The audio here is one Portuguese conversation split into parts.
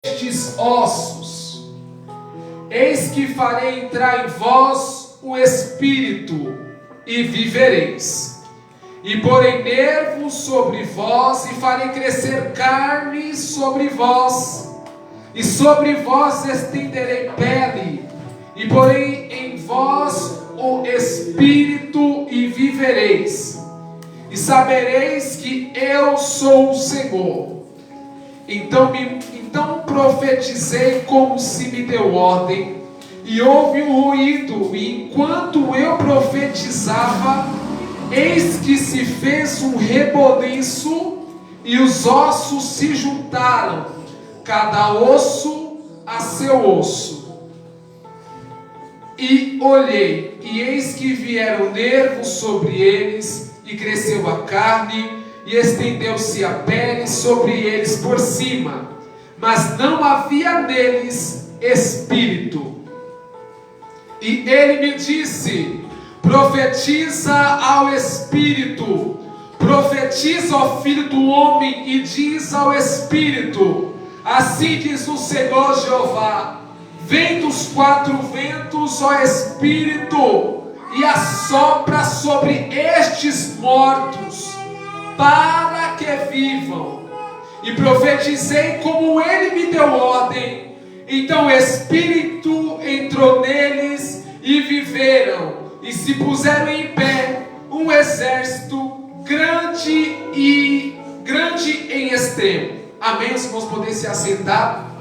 estes ossos, eis que farei entrar em vós o Espírito, e vivereis. E porei nervos sobre vós, e farei crescer carne sobre vós, e sobre vós estenderei pele, e porei em vós o Espírito, e vivereis. E sabereis que eu sou o Senhor. Então profetizei como se me deu ordem, e houve um ruído, e enquanto eu profetizava, eis que se fez um reboliço, e os ossos se juntaram, cada osso a seu osso. E olhei, e eis que vieram nervos sobre eles, e cresceu a carne, e estendeu-se a pele sobre eles por cima, mas não havia neles espírito. E ele me disse: profetiza ao Espírito, profetiza ao Filho do Homem, e diz ao Espírito: assim diz o Senhor Jeová, vem dos quatro ventos, ó Espírito, e assopra sobre estes mortos, para que vivam. E profetizei como ele me deu ordem. Então o Espírito entrou neles, e viveram, e se puseram em pé um exército grande em extremo. Amém? Os irmãos podem se assentar.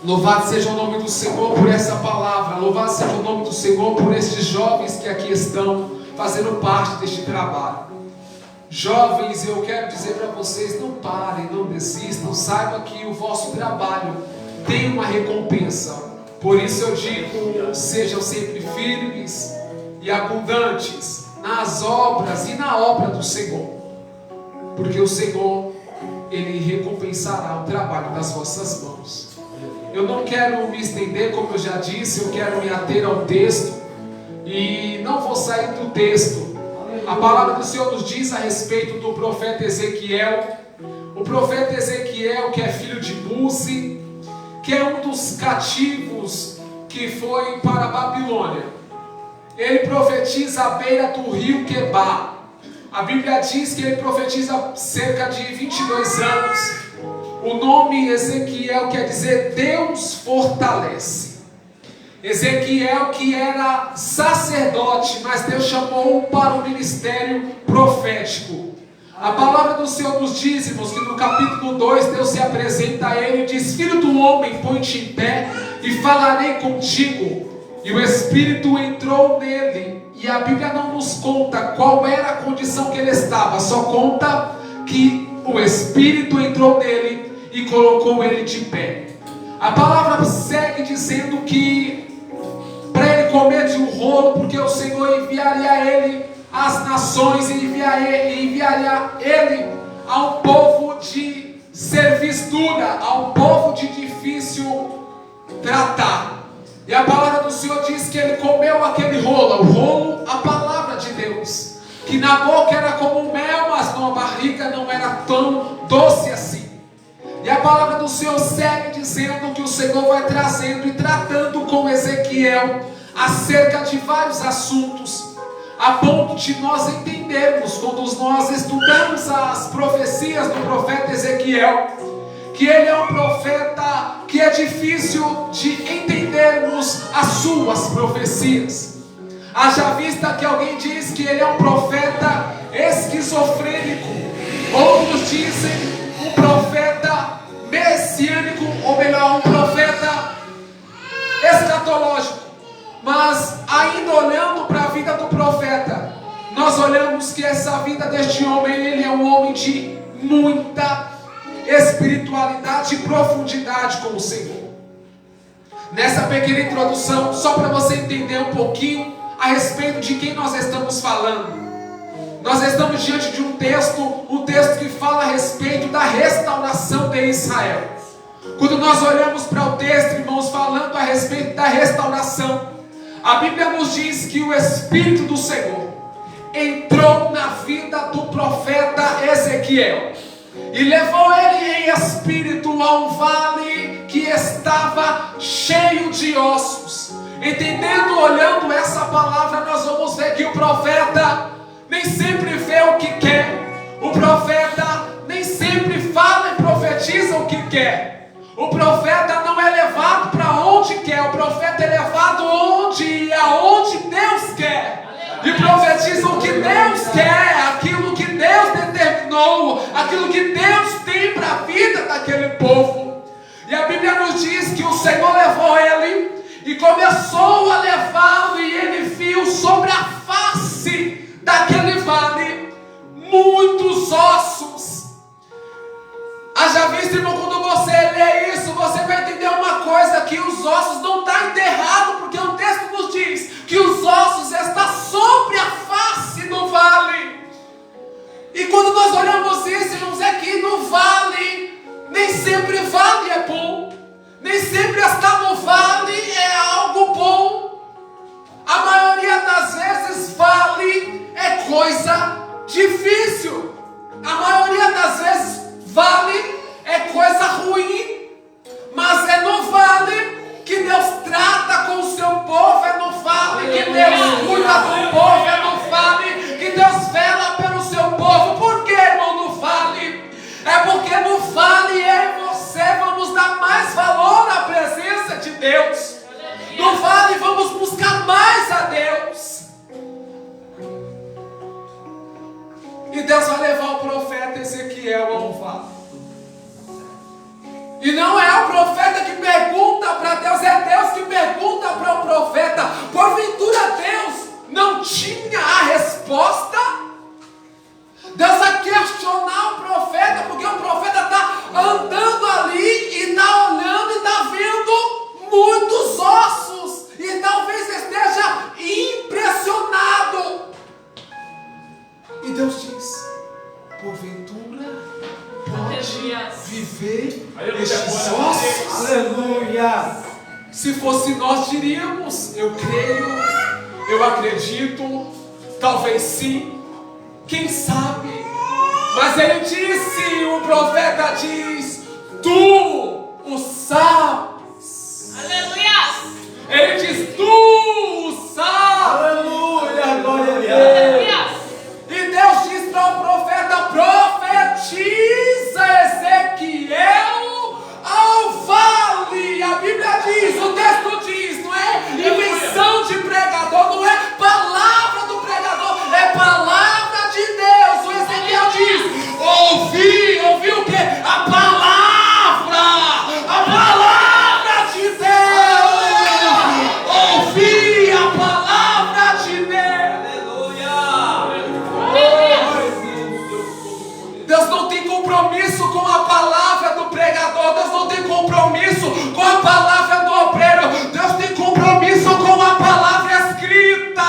Louvado seja o nome do Senhor por essa palavra. Louvado seja o nome do Senhor por estes jovens que aqui estão fazendo parte deste trabalho. Jovens, eu quero dizer para vocês: não parem, não desistam. Saibam que o vosso trabalho tem uma recompensa. Por isso eu digo: sejam sempre firmes e abundantes nas obras e na obra do Senhor, porque o Senhor, Ele recompensará o trabalho das vossas mãos. Eu não quero me estender, como eu já disse, eu quero me ater ao texto, e não vou sair do texto. A palavra do Senhor nos diz a respeito do profeta Ezequiel. O profeta Ezequiel, que é filho de Buzi, que é um dos cativos que foi para a Babilônia. Ele profetiza à beira do rio Quebar. A Bíblia diz que ele profetiza cerca de 22 anos. O nome Ezequiel quer dizer Deus fortalece. Ezequiel, que era sacerdote, mas Deus chamou para o ministério profético. A palavra do Senhor nos diz, irmãos, que no capítulo 2 Deus se apresenta a ele e diz: filho do homem, põe-te em pé e falarei contigo. E o Espírito entrou nele, e a Bíblia não nos conta qual era a condição que ele estava, só conta que o Espírito entrou nele e colocou ele de pé. A palavra segue dizendo que para ele comer de um rolo, porque o Senhor enviaria a ele as nações, e enviaria ele a um povo de servidura, a um povo de difícil tratar. E a palavra do Senhor diz que ele comeu aquele rolo, o rolo, a palavra de Deus, que na boca era como mel, mas na barriga não era tão doce assim. E a palavra do Senhor segue dizendo que o Senhor vai trazendo e tratando com Ezequiel acerca de vários assuntos, a ponto de nós entendermos, quando nós estudamos as profecias do profeta Ezequiel, que ele é um profeta que é difícil de entendermos as suas profecias. Haja vista que alguém diz que ele é um profeta esquizofrênico, outros dizem um profeta messiânico, ou melhor, um profeta escatológico. Mas ainda olhando para a vida do profeta, nós olhamos que essa vida deste homem, ele é um homem de muita espiritualidade e profundidade com o Senhor. Nessa pequena introdução, só para você entender um pouquinho a respeito de quem nós estamos falando. Nós estamos diante de um texto que fala a respeito da restauração de Israel. Quando nós olhamos para o texto, irmãos, falando a respeito da restauração, a Bíblia nos diz que o Espírito do Senhor entrou na vida do profeta Ezequiel. E levou ele em espírito a um vale que estava cheio de ossos. Entendendo, olhando essa palavra, nós vamos ver que o profeta nem sempre vê o que quer. O profeta nem sempre fala e profetiza o que quer. O profeta não é levado para onde quer. O profeta é levado onde e aonde Deus quer. E profetiza o que Deus quer, aquilo que Deus determinou, aquilo que Deus tem para a vida daquele povo. E a Bíblia nos diz que o Senhor levou ele e começou a levá-lo, e ele viu sobre a face daquele vale muitos ossos. Haja visto, irmão, quando você lê isso, você vai entender uma coisa, que os ossos não estão enterrados, porque o texto nos diz que os ossos estão sobre a face do vale. E quando nós olhamos isso, irmãos, é que no vale, nem sempre vale é bom, nem sempre estar no vale é algo bom. A maioria das vezes vale é coisa difícil. A maioria das vezes vale é coisa ruim. Mas é no vale que Deus trata com o seu povo, é no vale que Deus cuida do povo, é no vale que Deus vela pelo seu povo. Por que, irmão, no vale? É porque no vale eu e você vamos dar mais valor à presença de Deus. No vale vamos buscar mais a Deus. E Deus vai levar o profeta Ezequiel a um vale. E não é o profeta que pergunta para Deus, é Deus que pergunta para o profeta. Porventura Deus não tinha a resposta? Deus vai questionar o profeta, porque o profeta está andando ali e está olhando e está vendo muitos ossos. E talvez esteja impressionado. E Deus diz: porventura pode viver estes ossos? Aleluia! Se fosse nós, diríamos: eu creio, eu acredito, talvez sim, quem sabe? Mas ele disse, o profeta diz: tu o sabes. Aleluia! Ele diz: tu o sabes. Aleluia! Glória a Deus! E Deus diz para o profeta: profetiza Ezequiel ao vale. A Bíblia diz, o texto diz, não é invenção de pregador, não é palavra do pregador, é palavra de Deus. O Ezequiel diz: ouvi o que? A palavra de Deus. Ouvi a palavra de Deus. Deus não tem compromisso com a palavra do pregador. Deus não tem compromisso com a palavra do obreiro. Deus tem compromisso com a palavra escrita.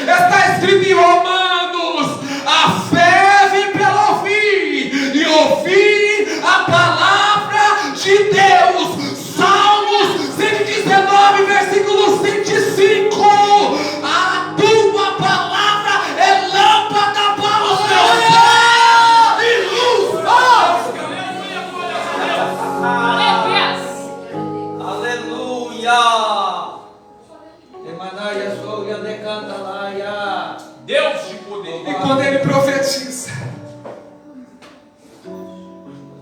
Está escrito em Romanos: a fé vem pelo ouvir, e ouvir a palavra de Deus. Salmos 119, versículo 105. A tua palavra é lâmpada para os meus pés e luz. Aleluia! Emanaia soria decantalaia. Deus de poder. E quando ele profetiza,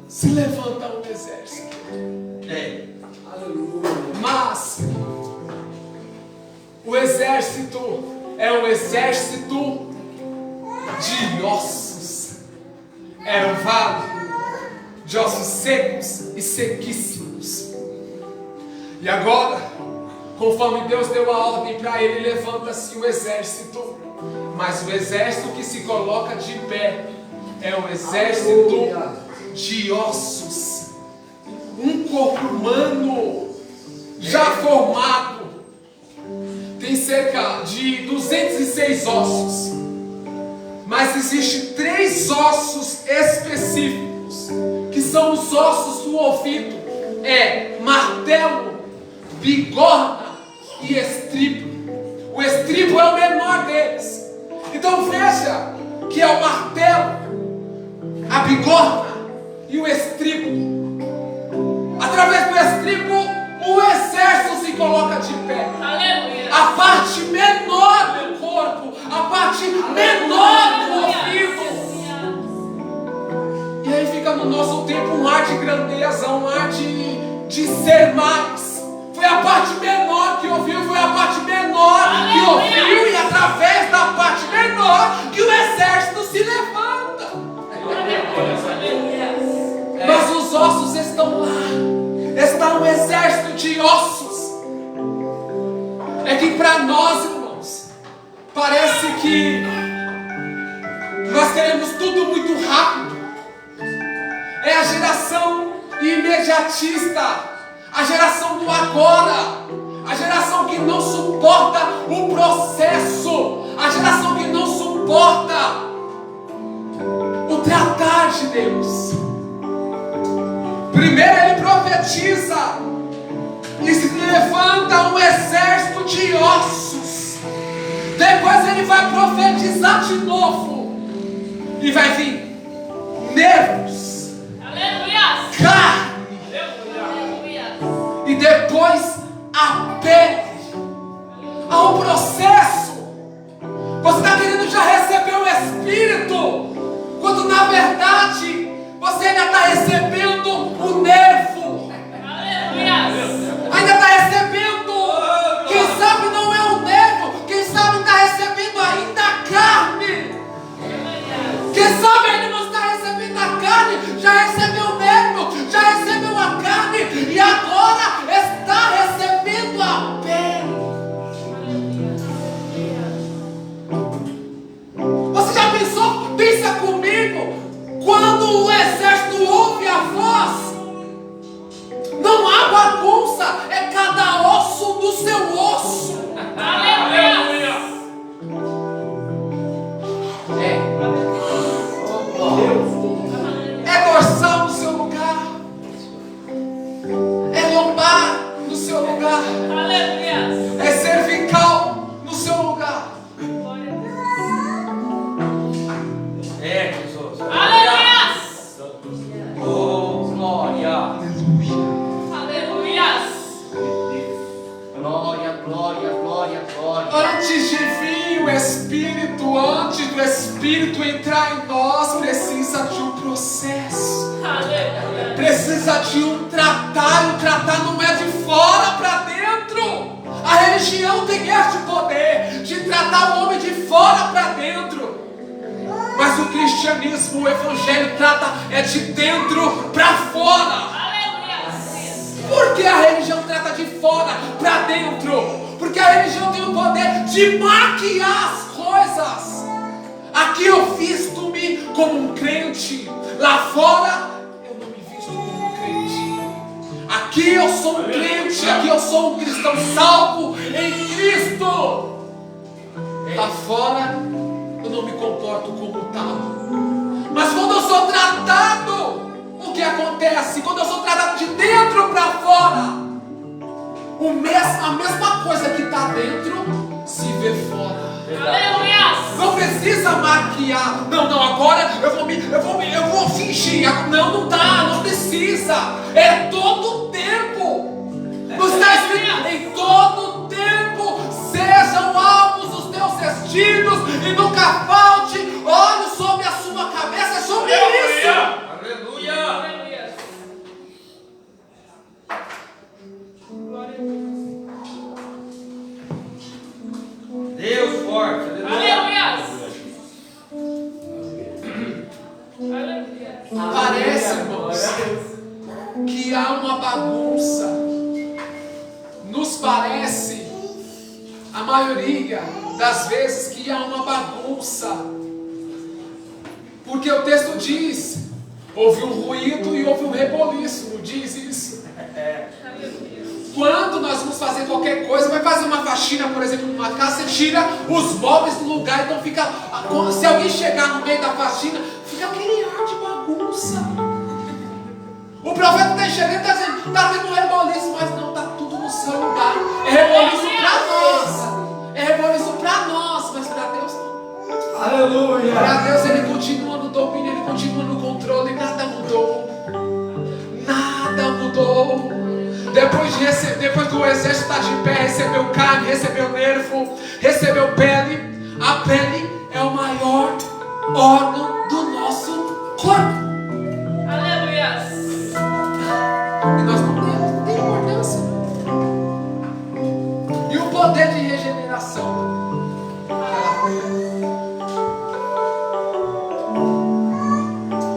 se levanta um exército. Mas o exército é um exército de ossos. Era um vale de ossos secos e sequíssimos. E agora, conforme Deus deu a ordem para ele, levanta-se o exército. Mas o exército que se coloca de pé é um exército de ossos. Um corpo humano já formado tem cerca de 206 ossos. Mas existem 3 ossos específicos, que são os ossos do ouvido: é martelo, bigorna e estribo. O estribo é o menor deles. Então veja que é o martelo, a bigorna e o estribo. Através do estribo, o exército se coloca de pé. A parte menor do corpo, a parte menor do ouvido. E aí fica no nosso tempo um ar de grandeza, um ar de ser mais. Foi a parte menor que ouviu, foi a parte menor que ouviu, e através da parte menor que o exército se levanta. Mas os ossos estão lá, está um exército de ossos. É que para nós, irmãos, parece que nós queremos tudo muito rápido. É a geração imediatista, a geração do agora, a geração que não suporta o processo, a geração que não suporta o tratar de Deus. Primeiro ele profetiza e se levanta um exército de ossos. Depois ele vai profetizar de novo e vai vir nervos, carne, e depois a pele. Há um processo. Você está querendo já receber o Espírito, quando na verdade você ainda está recebendo o nervo. Ainda está recebendo, quem sabe não é o nervo, quem sabe está recebendo ainda a carne. Quem sabe ainda não está recebendo a carne, já recebeu o nervo, já recebeu a carne e agora está recebendo a pele. Você já pensou? Pensa comigo. Quando o exército ouve a voz, não há bagunça, é cada osso do seu osso. É dorsal no seu lugar, é lombar no seu lugar, é cervical no seu lugar. É, Jesus. Oh, glória. Glória, glória, glória, glória. Antes de vir o Espírito, antes do Espírito entrar em nós, precisa de um processo. Precisa de um tratar. E o tratar não é de fora para dentro. A religião tem este poder de tratar o homem de fora para dentro. Mas o cristianismo, o evangelho trata é de dentro para fora. Por que a religião trata de fora para dentro? Porque a religião tem o poder de maquiar as coisas. Aqui eu visto-me como um crente, lá fora eu não me visto como um crente. Aqui eu sou um crente, aqui eu sou um cristão salvo em Cristo. Lá fora eu não me comporto como tal. Mas quando eu sou tratado, o que acontece? Quando eu sou tratado de dentro para fora, a mesma coisa que está dentro se vê fora. Não precisa maquiar. Não, agora eu vou fingir. Não dá, não precisa. É todo o tempo. Não está escrito: em todo o tempo sejam alvos os teus vestidos e nunca falte óleo sobre a sua cabeça. É sobre isso. Aleluia. Deus forte. Aleluia. Parece, irmãos, que há uma bagunça. Nos parece, a maioria das vezes, que há uma bagunça. Porque o texto diz: houve um ruído e houve um reboliço. Não diz isso? Quando nós vamos fazer qualquer coisa, vai fazer uma faxina, por exemplo, numa casa, você tira os móveis do lugar, então fica. Se alguém chegar no meio da faxina, fica aquele ar de bagunça. O profeta está enxergando e está dizendo: está tendo um reboliço, mas não, está tudo no seu lugar. É reboliço para nós. É reboliço para nós, mas para Deus não. Aleluia. Para Deus ele continua no domínio, ele continua no controle, nada mudou. Depois do exército estar de pé, recebeu carne, recebeu nervo, recebeu pele. A pele é o maior órgão do nosso corpo. Aleluia. E nós não tem importância. E o poder de regeneração.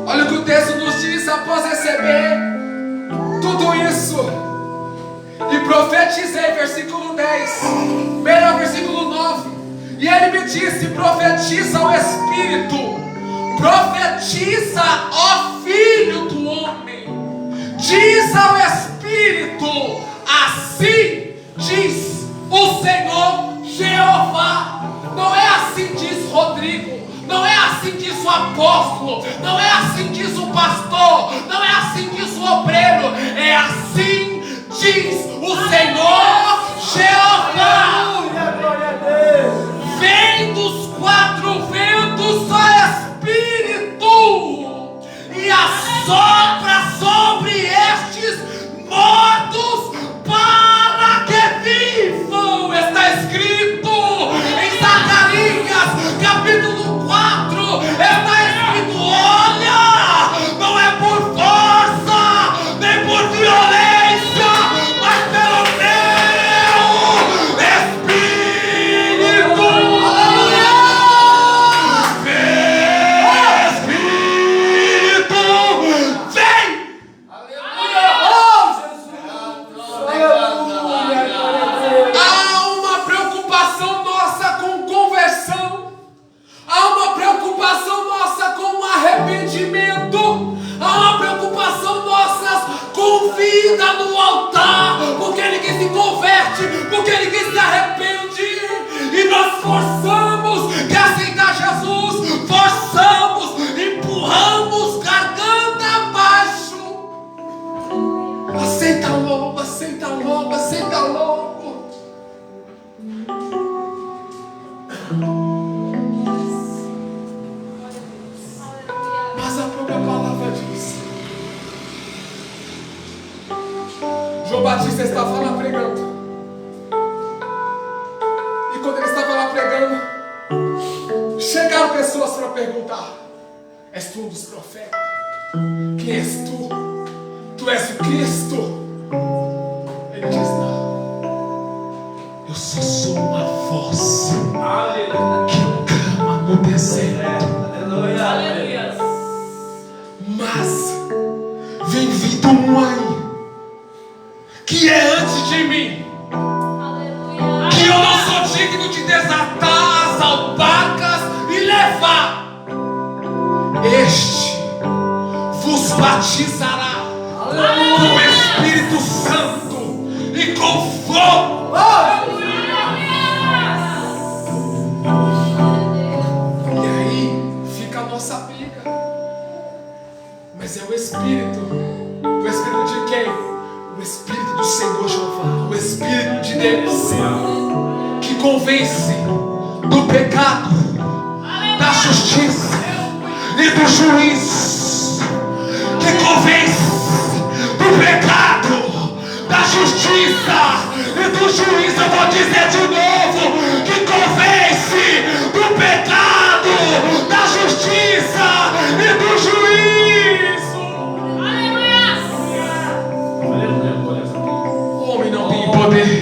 Olha o que o texto nos diz após receber tudo isso. E profetizei, versículo 10, melhor, versículo 9. E ele me disse: profetiza ao Espírito, profetiza ao Filho do Homem, diz ao Espírito: assim diz o Senhor Jeová. Não é assim diz Rodrigo, não é assim diz o apóstolo, não é assim diz o pastor, não é assim diz o obreiro, é assim diz o Senhor Jeová. Glória a Deus. Vem dos quatro ventos o Espírito e assopra sobre estes mortos para que vivam. Está escrito em Zacarias capítulo 4, está escrito: olha, não é por força nem por violência, mas pelo meu Espírito. Espírito, vem! Oh, Jesus. Aleluia. Glória a Deus. Há uma preocupação nossa com conversão, há uma preocupação nossa com arrependimento, há uma preocupação nossa com vida no altar, porque ninguém se converte, porque ninguém se arrepende, e nós forçamos que aceitar Jesus, forçamos, empurramos garganta abaixo. Aceita logo, aceita logo, aceita logo. Mas a própria palavra diz. João Batista estava lá pregando. E quando ele estava lá pregando, chegaram pessoas para perguntar: és tu um dos profetas? Quem és tu? Tu és o Cristo? Ele diz: não, eu só sou uma voz que clama no deserto. Aleluia. Mas vem vindo um aí que é antes de mim, que eu não sou digno de desatar as alpacas e levar. Este vos batizará com o Espírito Santo e com fogo. E aí fica a nossa briga. Mas é o Espírito. O Espírito de quem? O Espírito do Senhor Jeová. O Espírito de Deus, que convence do pecado, da justiça e do juízo. Que convence do pecado, da justiça e do juízo. Eu vou dizer de novo: que convence do pecado, da justiça e do juízo. O homem não tem poder.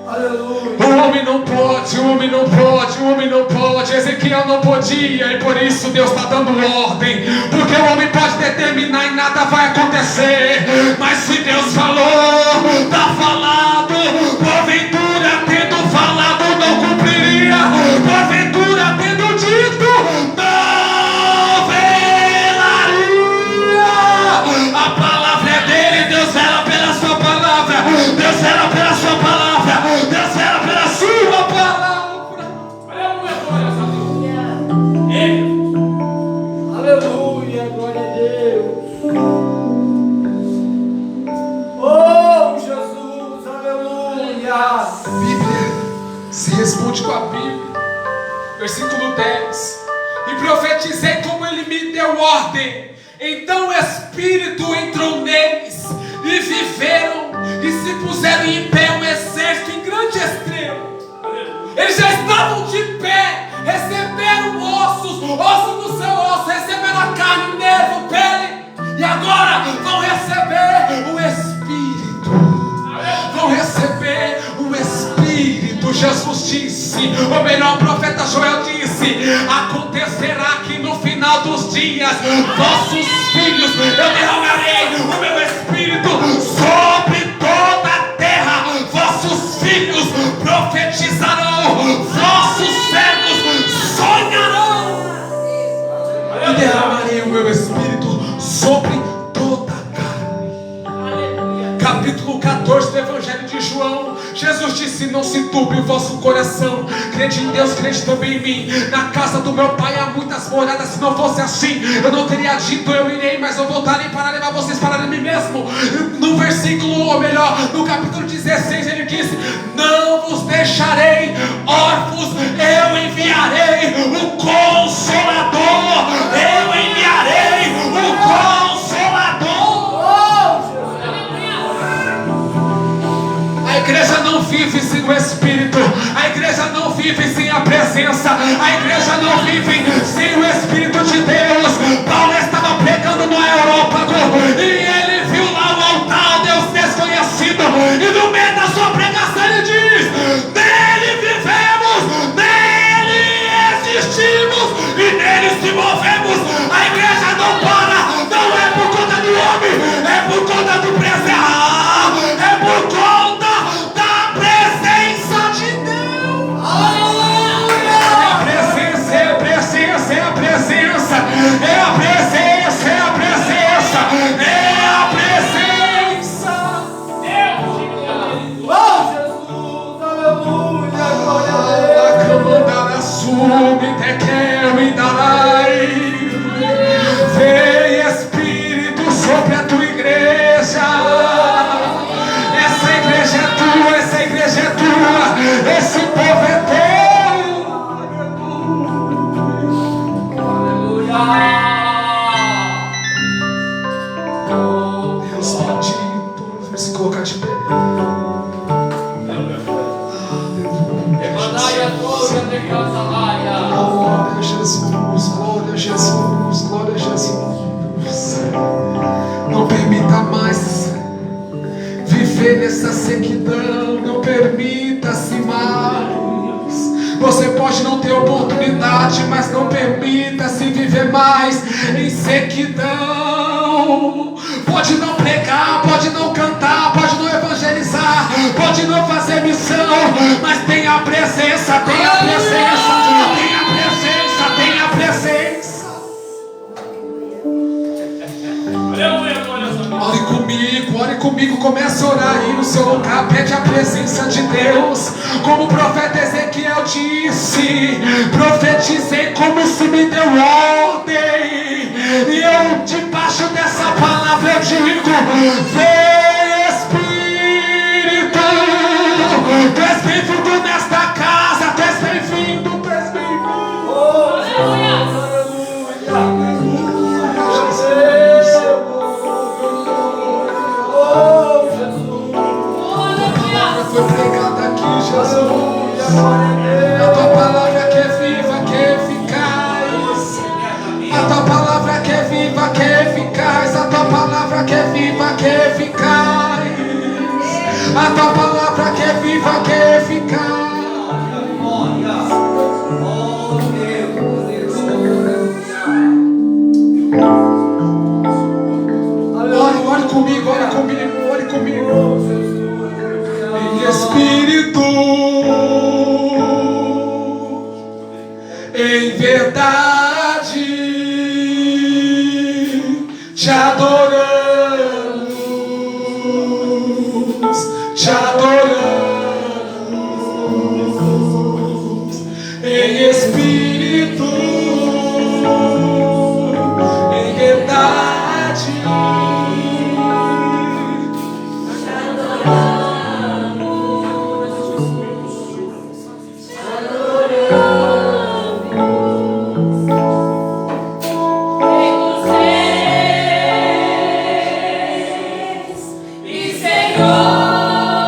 Aleluia. O homem não pode, o homem não pode, o homem não pode. Ezequiel não podia, e por isso Deus está dando ordem. Porque o homem pode determinar e nada vai acontecer. Mas se Deus falou, está falado. Porventura tendo falado não cumpriria. Porventura tendo dito não velaria. A palavra é dele, Deus vela pela sua palavra. Deus vela pela sua palavra. Deus vela pela sua palavra. Aleluia. Glória a Deus. Oh, Jesus. Aleluia. A Bíblia se responde com a Bíblia. Versículo 10. E profetizei como ele me deu ordem. Então o Espírito entrou neles e viveram puseram em pé um exército em grande extremo. Eles já estavam de pé, receberam ossos, osso do seu osso, receberam a carne, nervo, pele, e agora vão receber o Espírito. Vão receber o Espírito. Jesus disse, ou melhor, o profeta Joel disse: acontecerá que no final dos dias, vossos filhos, eu derramarei o meu Espírito sobre toda a terra. Vossos filhos profetizarão, vossos servos sonharão, e derramarei o meu Espírito sobre toda a carne. Capítulo 14 do Evangelho de João. Jesus disse: não se turbe o vosso coração, crede em Deus, crede também em mim. Na casa do meu pai há muitas moradas. Se não fosse assim, eu não teria dito eu irei, mas eu voltarei para levar vocês para mim mesmo. No versículo, ou melhor, no capítulo 16, ele disse: não vos deixarei órfãos, eu enviarei o Consolador. Eu enviarei o Consolador. A igreja não vive sem o Espírito. A igreja não vive sem a presença. A igreja não vive sem o Espírito de Deus. Paulo estava pregando no Aerópago e ele viu lá o altar, Deus desconhecido, e no meio da sua pregação ele diz: nele vivemos, nele existimos e nele se movemos. A igreja não para, não é por conta do homem, é por conta do presença, é por conta da presença de Deus. É a presença, é a presença, é a presença, é a presença, é a presença, é a presença. Oh, Jesus, aleluia, glória a Deus. Vem Espírito sobre a tua igreja. Essa igreja é tua, essa igreja é tua, esse povo é teu. Oh, Deus bendito. Vamos se colocar de pé. Glória a Jesus, glória a Jesus, glória a Jesus. Não permita mais viver nessa sequidão, não permita-se mais. Você pode não ter oportunidade, mas não permita-se viver mais em sequidão. Pode não pregar, pode não cantar, pode não evangelizar, pode não fazer missão, mas tem a presença, tem a presença, tem a presença, tem a presença. Ore comigo, comece a orar aí no seu lugar, pede a presença de Deus. Como o profeta Ezequiel disse: profetizei como se me deu ordem, e eu debaixo dessa palavra eu digo: vem Espírito, tu és bem-vindo nesta casa, tu és bem-vindo, tu és bem-vindo. Foi pregada aqui, Jesus. A tua palavra que é viva, que é eficaz. A tua palavra que é viva, que é eficaz. A tua palavra que é viva, que é eficaz. A tua palavra que é viva, que é eficaz. Ore comigo, ore comigo, ore comigo. Espírito, em verdade te adoramos, te adoramos, em espírito, em verdade. Senhor.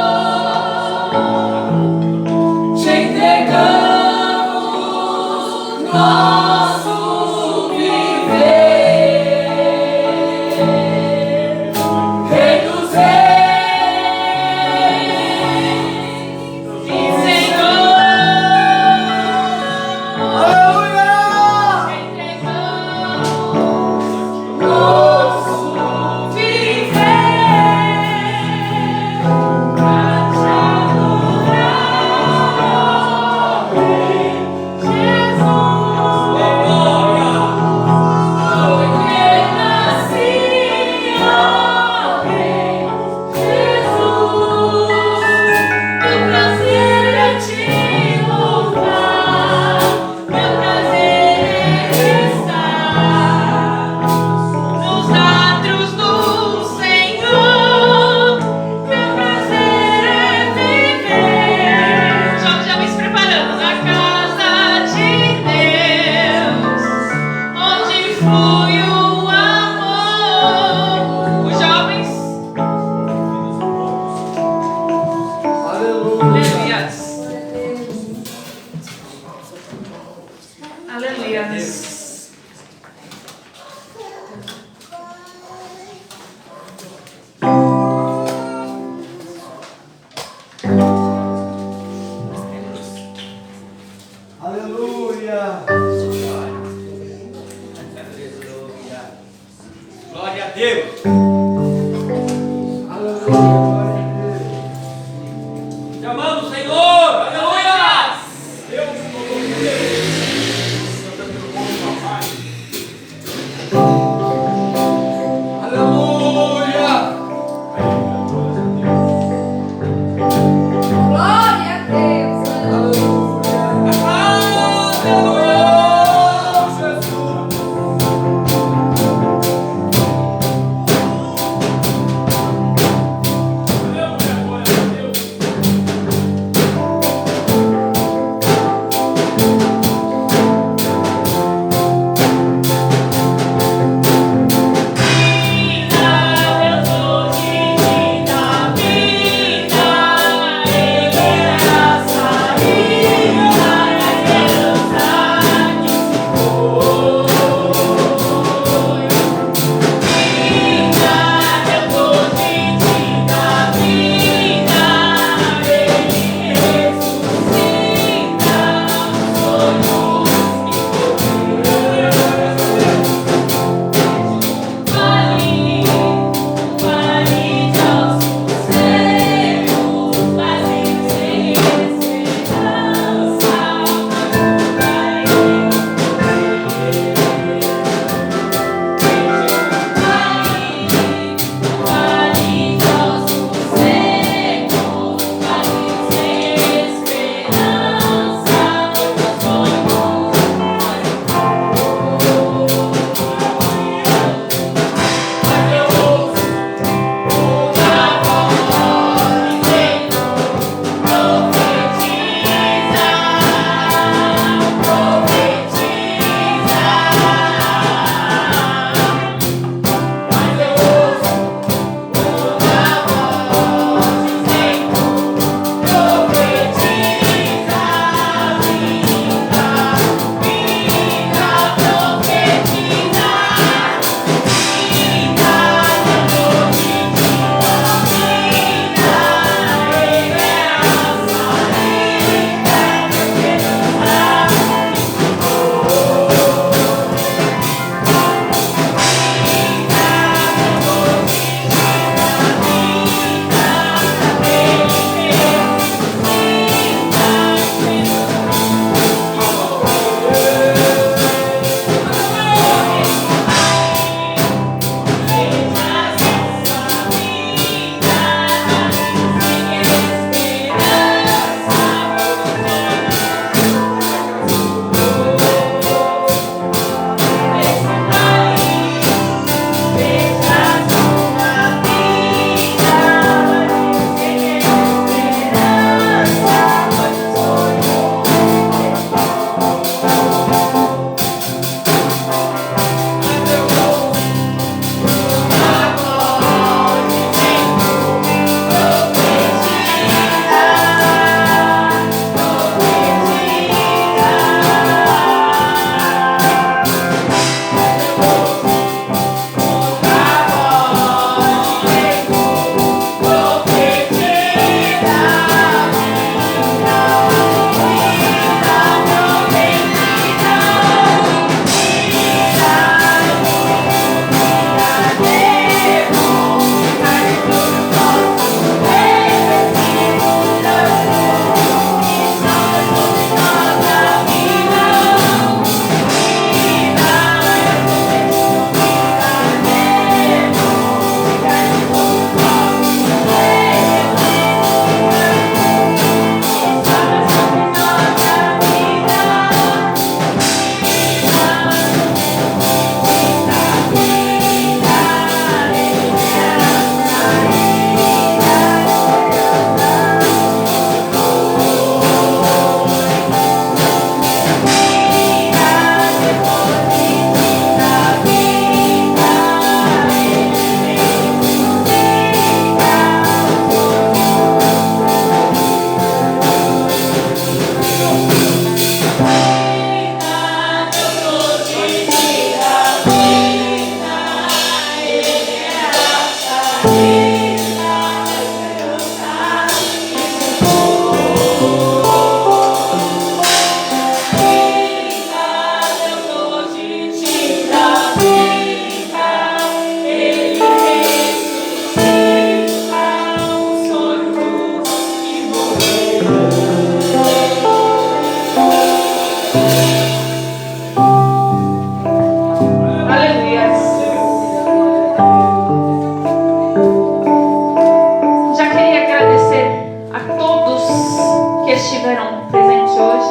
estiveram presentes hoje.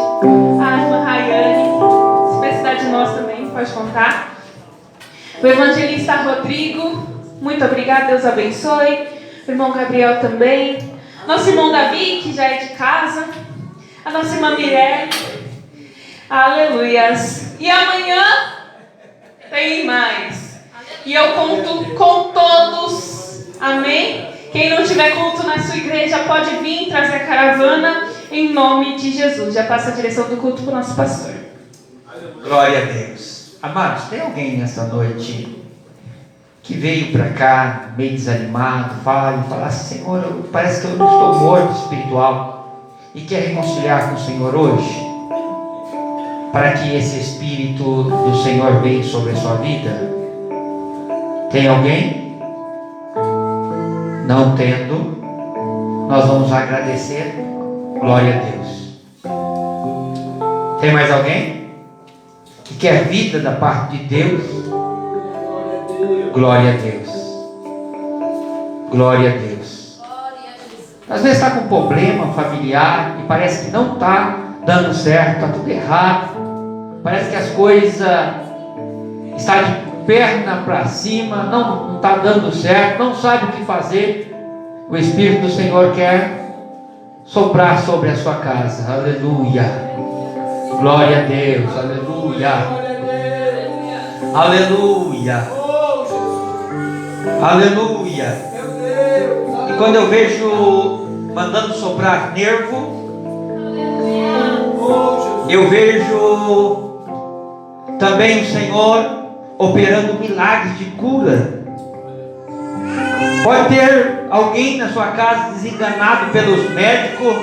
A irmã Rayane, se precisar de nós também, pode contar. O evangelista Rodrigo, muito obrigada, Deus abençoe. O irmão Gabriel também. Nosso irmão Davi, que já é de casa. A nossa irmã Mirelle. Aleluias. E amanhã tem mais. E eu conto com todos. Amém? Quem não tiver culto na sua igreja pode vir trazer a caravana em nome de Jesus. Já passa a direção do culto para o nosso pastor. Glória a Deus. Amados, tem alguém nessa noite que veio para cá meio desanimado, fala assim: Senhor, parece que eu não estou morto espiritual, e quer reconciliar com o Senhor hoje, para que esse Espírito do Senhor venha sobre a sua vida? Tem alguém? Não tendo, nós vamos agradecer. Glória a Deus. Tem mais alguém que quer vida da parte de Deus? Glória a Deus. Glória a Deus. Às vezes está com problema familiar e parece que não está dando certo, está tudo errado. Parece que as coisas estão de perna para cima, não está dando certo, não sabe o que fazer. O Espírito do Senhor quer soprar sobre a sua casa. Aleluia. Glória a Deus. Aleluia. Aleluia. Aleluia. E quando eu vejo mandando soprar nervo, eu vejo também o Senhor operando milagres de cura. Pode ter alguém na sua casa desenganado pelos médicos,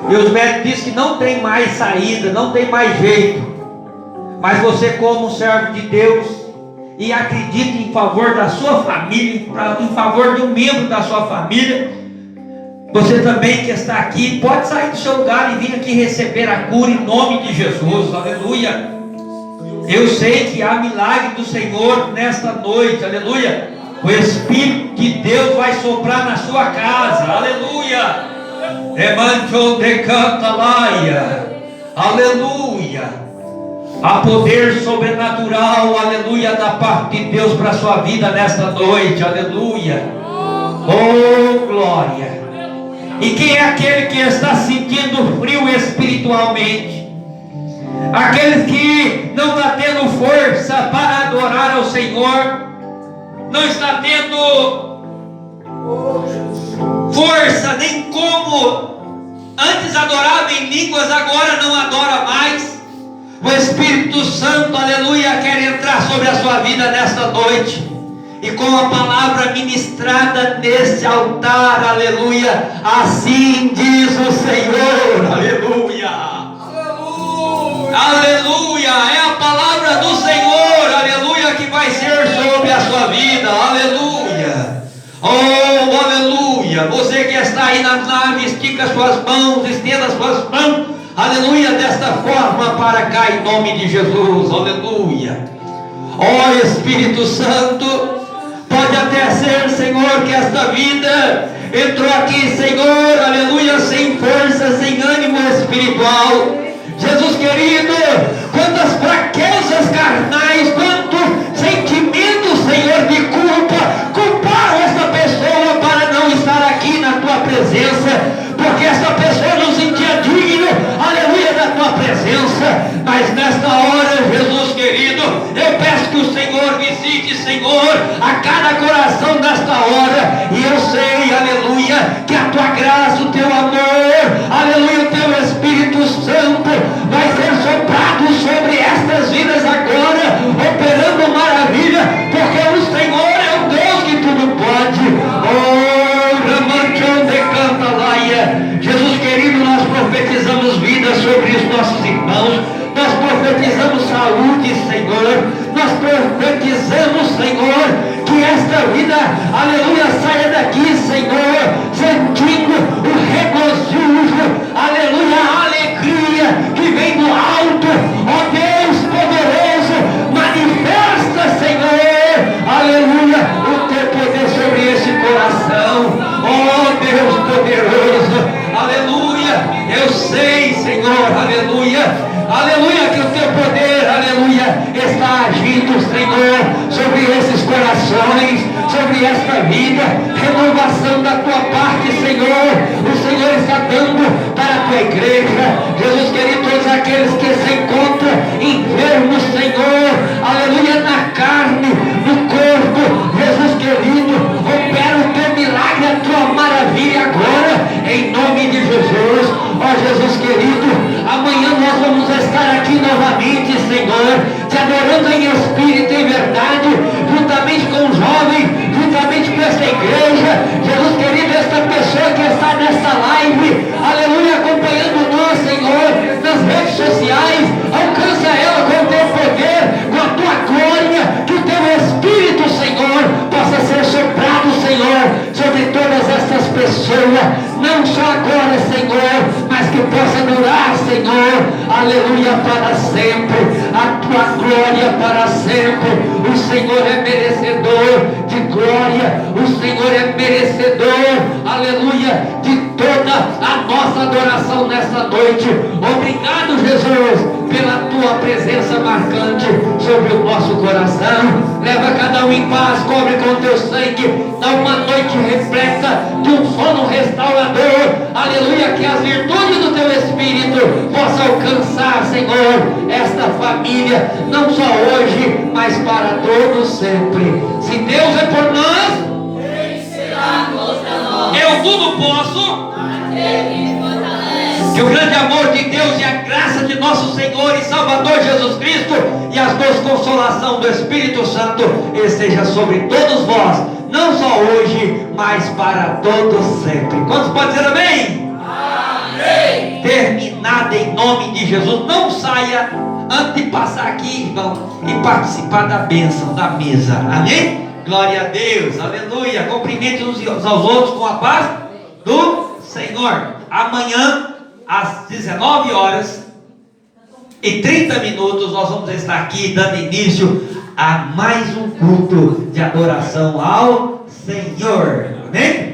e os médicos dizem que não tem mais saída, não tem mais jeito. Mas você, como um servo de Deus, e acredita em favor da sua família, em favor de um membro da sua família, você também que está aqui, pode sair do seu lugar e vir aqui receber a cura em nome de Jesus. Aleluia. Eu sei que há milagre do Senhor nesta noite. Aleluia. O Espírito de Deus vai soprar na sua casa. Aleluia. Emancho de Cantalaia. Aleluia. Há poder sobrenatural, aleluia, da parte de Deus para a sua vida nesta noite. Aleluia. Oh, glória. E quem é aquele que está sentindo frio espiritualmente? Aquele que não está tendo força para adorar ao Senhor, não está tendo força nem como antes adorava em línguas, agora não adora mais. O Espírito Santo, aleluia, quer entrar sobre a sua vida nesta noite, e com a palavra ministrada nesse altar, aleluia, assim diz o Senhor. Aleluia. Aleluia. É a palavra do Senhor, aleluia, que vai ser sobre a sua vida. Aleluia. Oh, aleluia. Você que está aí na nave, estica as suas mãos, estenda as suas mãos, aleluia, desta forma para cá, em nome de Jesus. Aleluia. Oh, Espírito Santo, pode até ser, Senhor, que esta vida entrou aqui, Senhor, aleluia, sem força, sem ânimo espiritual. Jesus querido, quantas fraquezas carnais, quantos sentimentos, Senhor, de culpa, culparam esta pessoa para não estar aqui na tua presença, porque esta pessoa não se sentia digno, aleluia, da tua presença. Mas nesta hora, Jesus querido, eu peço que o Senhor visite, Senhor, a cada coração nesta hora, e eu sei, aleluia, que a tua graça, o teu amor, aleluia, o teu Espírito Santo vai ser soprado sobre estas vidas agora, operando maravilha, porque o Senhor é o Deus que tudo pode. Oh, Ramanchão de Cantalaia. Jesus querido, nós profetizamos vida sobre os nossos irmãos, nós profetizamos saúde, Senhor, nós profetizamos, Senhor, que esta vida, aleluia, saia daqui, Senhor, sentindo o regozijo, aleluia, a alegria que vem do alto. Ó Deus poderoso, manifesta, Senhor, aleluia, o teu poder sobre esse coração. Ó Deus poderoso, aleluia. Eu sei, Senhor, aleluia. Aleluia, que o teu poder, aleluia, está agindo, Senhor, sobre esses corações, sobre esta vida, renovação da tua parte, Senhor. O Senhor está dando para a tua igreja, Jesus querido, todos aqueles que se encontram enfermos, Senhor, aleluia, na carne, no corpo, Jesus querido, opera o teu milagre, a tua maravilha agora, em nome de Jesus. Ó Jesus querido, amanhã nós vamos estar aqui novamente, Senhor, te adorando em espírito e em verdade, juntamente com os jovens, juntamente com esta igreja, Jesus querido, esta pessoa que está nesta live, aleluia, acompanhando-nos, Senhor, nas redes sociais, alcança ela com o teu poder, com a tua glória, que o teu Espírito, Senhor, possa ser soprado, Senhor, sobre todas estas pessoas, não só agora, Senhor, mas que possa durar, Senhor, aleluia, para sempre, a tua glória para sempre. O Senhor é merecedor de glória, o Senhor é merecedor, aleluia, de toda a nossa adoração nesta noite. Obrigado, Jesus, pela tua presença marcante sobre o nosso coração. Leva cada um em paz, cobre com teu sangue, dá uma noite repleta de um sono restaurador, aleluia, que as virtudes do teu Espírito possam alcançar, Senhor, esta família, não só hoje, mas para todos sempre. Se Deus é por nós, quem será contra nós? Eu tudo posso, que o grande amor de Deus e a graça de nosso Senhor e Salvador Jesus Cristo e as duas consolação do Espírito Santo esteja sobre todos vós, não só hoje, mas para todos sempre. Quantos podem dizer amém? Amém. Terminada em nome de Jesus. Não saia antes de passar aqui, irmão, e participar da bênção da mesa. Amém? Glória a Deus, aleluia. Cumprimente uns aos outros com a paz do Senhor. Amanhã, às 19h30, nós vamos estar aqui dando início a mais um culto de adoração ao Senhor. Amém?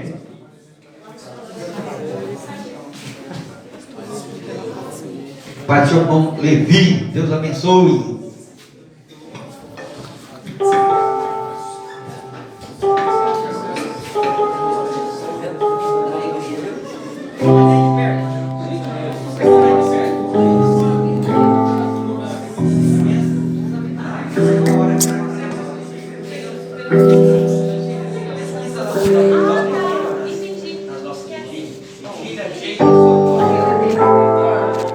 Pai do seu irmão Levi, Deus abençoe. Ah, tá. E senti.